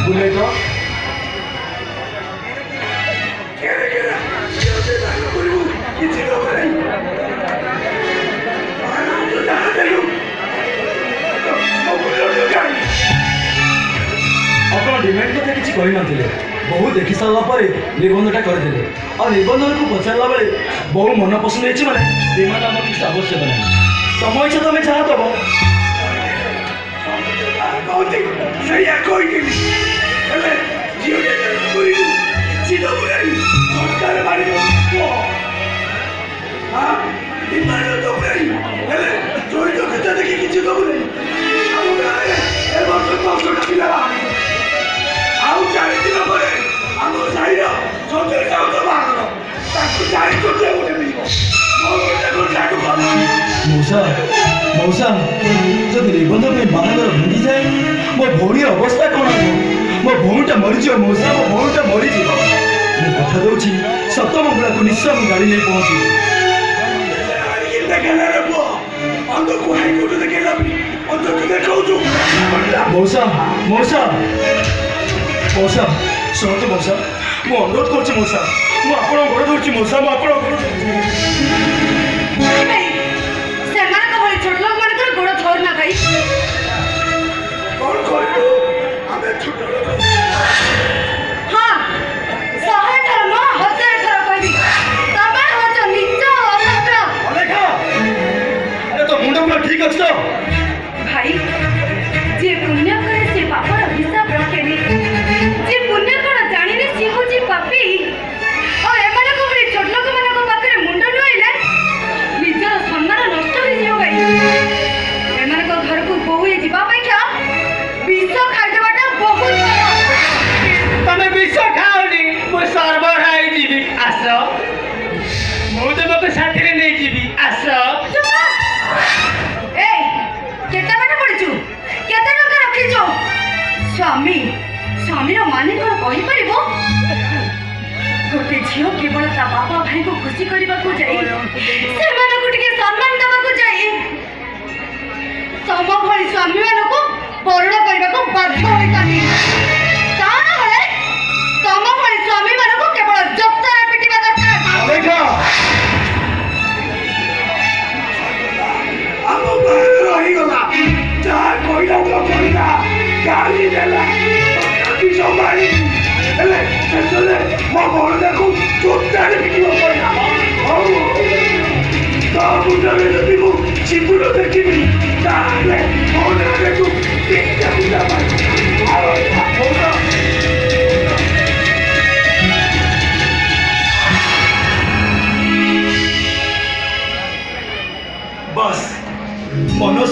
बुले तो ଆପଣ ଡିମାଣ୍ଡ କଥା କିଛି କହିନଥିଲେ। ବହୁ ଦେଖି ସାରିଲା ପରେ ନିର୍ବନ୍ଧଟା କରିଦେଲେ। ଆଉ ନିର୍ବନ୍ଧକୁ ପଚାରିଲା ବେଳେ ବହୁ ମନ ପସନ୍ଦ ହେଇଛି ମାନେ ସେମାନେ ଆମର କିଛି ଆବଶ୍ୟକ ନାହିଁ। ତମ ଇଚ୍ଛା ତମେ ଯାହା ଦବ। ସେଇଆ କହିଥିଲି ହେଲେ ଝିଅଟେ କରିବୁ କିଛି ଦବୁ ନାହିଁ। ସରକାର ମାରିବ ବିମାନ ଦବୁ ନାହିଁ ହେଲେ ଚୋରି କ୍ଷେତ୍ର ଦେଖି କିଛି ଦବୁ ନାହିଁ। ଆମ ଗାଁରେ ଏ ବର୍ଷ 10ଟା ପିଲା ଆଉ 4 ଦିନ ପରେ ଆମ ସାହିର 70 ଚାଉଳ ବାହାଘର ତାକୁ 4 କୋଟି ଗୋଟେ ମିଳିବ। ମଉସା ମଉସା ଯଦି ନିର୍ବନ୍ଧ ପାଇଁ ବାହାଘର ଭାଙ୍ଗିଯାଏ ମୋ ଭଉଣୀର ଅବସ୍ଥା କ'ଣ ହେବ? ମୋ ଭଉଣୀଟା ମରିଯିବ ମଉସା, ମୋ ଭଉଣୀଟା ମରିଯିବ। ମୁଁ କଥା ଦେଉଛି ସତ ମଙ୍ଗଳାକୁ ନିଶ୍ଚୟ ମୁଁ ଗାଡ଼ି ନେଇ ପହଞ୍ଚିବି। ମଉସା ମଉସା ମଉସା ଶୁଣନ୍ତୁ ମଉସା, ମୁଁ ଅନୁରୋଧ କରୁଛି ମଉସା, ମୁଁ ଆପଣଙ୍କ ଗୋଡ଼ ଧରୁଛି ମଉସା, ମୁଁ ଆପଣଙ୍କ ଗୋଡ଼ ଧରୁଛି। ସେମାନଙ୍କ ଭଳି ଛୋଟ ଲୋକମାନଙ୍କର ଗୋଡ଼ ଧରୁ ନା ଭାଇ। କ'ଣ କରିବୁ ଆମେ ଛୋଟ ଲୋକ। ହଁ 100 ଥର ନୁହଁ 1000 ଥର କହିବି ତମେ ହଉଛ ନିଜ ଅଭଦ୍ର। ଅଲେଖା ଆରେ ତୋ ମୁଣ୍ଡ ପୁରା ଠିକ ଅଛି ତ? ଭାଇ ଯିଏ ପୁଣ୍ୟ କରେ ସେ ପାପର ହିସାବ ରଖେନି। ଯିଏ ପୁଣ୍ୟ କ'ଣ ଜାଣିନି ସେ ହଉଛି ପାପୀ। ଆଉ ଏମାନଙ୍କ ଭଳି ଛୋଟ ଲୋକମାନଙ୍କ ପାଖରେ ମୁଣ୍ଡ ନୁଆଇଲେ ନିଜର ସମ୍ମାନ ନଷ୍ଟ ହେଇଯିବ ଭାଇ। ଏମାନଙ୍କ ଘରକୁ ବୋହୂ ଯିବା ଅପେକ୍ଷା ବିଷ ଖାଇଦେବାଟା ବହୁତ ଭଲ। ତମେ ବିଷ ଖାଅନି, ମୁଁ ସର୍ବର ହେଇଯିବି। ଆସ ମୁଁ ତୁମକୁ ସାଥିରେ ନେଇଯିବି। ଆସ। ଏଇ କେତେ ପାଠ ପଢିଛୁ? କେତେ ଟଙ୍କା ରଖିଛୁ? ସ୍ୱାମୀର ମାନେ କ'ଣ କହିପାରିବ? ଗୋଟେ ଝିଅ କେବଳ ତା ବାପା ଭାଇଙ୍କୁ ଖୁସି କରିବାକୁ ଯାଇ ସେମାନଙ୍କୁ ଟିକେ ସମ୍ମାନ ଦେବାକୁ ଯାଇ ତମ ଭଳି ସ୍ୱାମୀମାନଙ୍କୁ ବରଣ କରିବାକୁ ବାଧ୍ୟ ହୋଇଥାନ୍ତି। ତା ନହେଲେ ତମ ଭଳି ସ୍ୱାମୀମାନଙ୍କୁ କେବଳ ଜପ୍ତାରେ ପିଟିବା ଦରକାର। ଆମ ବାହାଘର ହେଇଗଲା, ଯାହା କହିଲା ତ କହିଲା, ଗାଳି ଦେଲା ସମ୍ଭାଳି ହେଲେ ଶେଷରେ ମୋ ଭଉଣୀକୁ ଜୋତାରେ ପିଟିବ କହିଲା। ହଉ ତା ମୁଣ୍ଡରେ ଯଦି ମୁଁ ଚିପୁର ଦେଖିବି ତାହେଲେ ଭଉଣୀକୁ ତିନିଟା ପିଲା ବସ୍ ମନ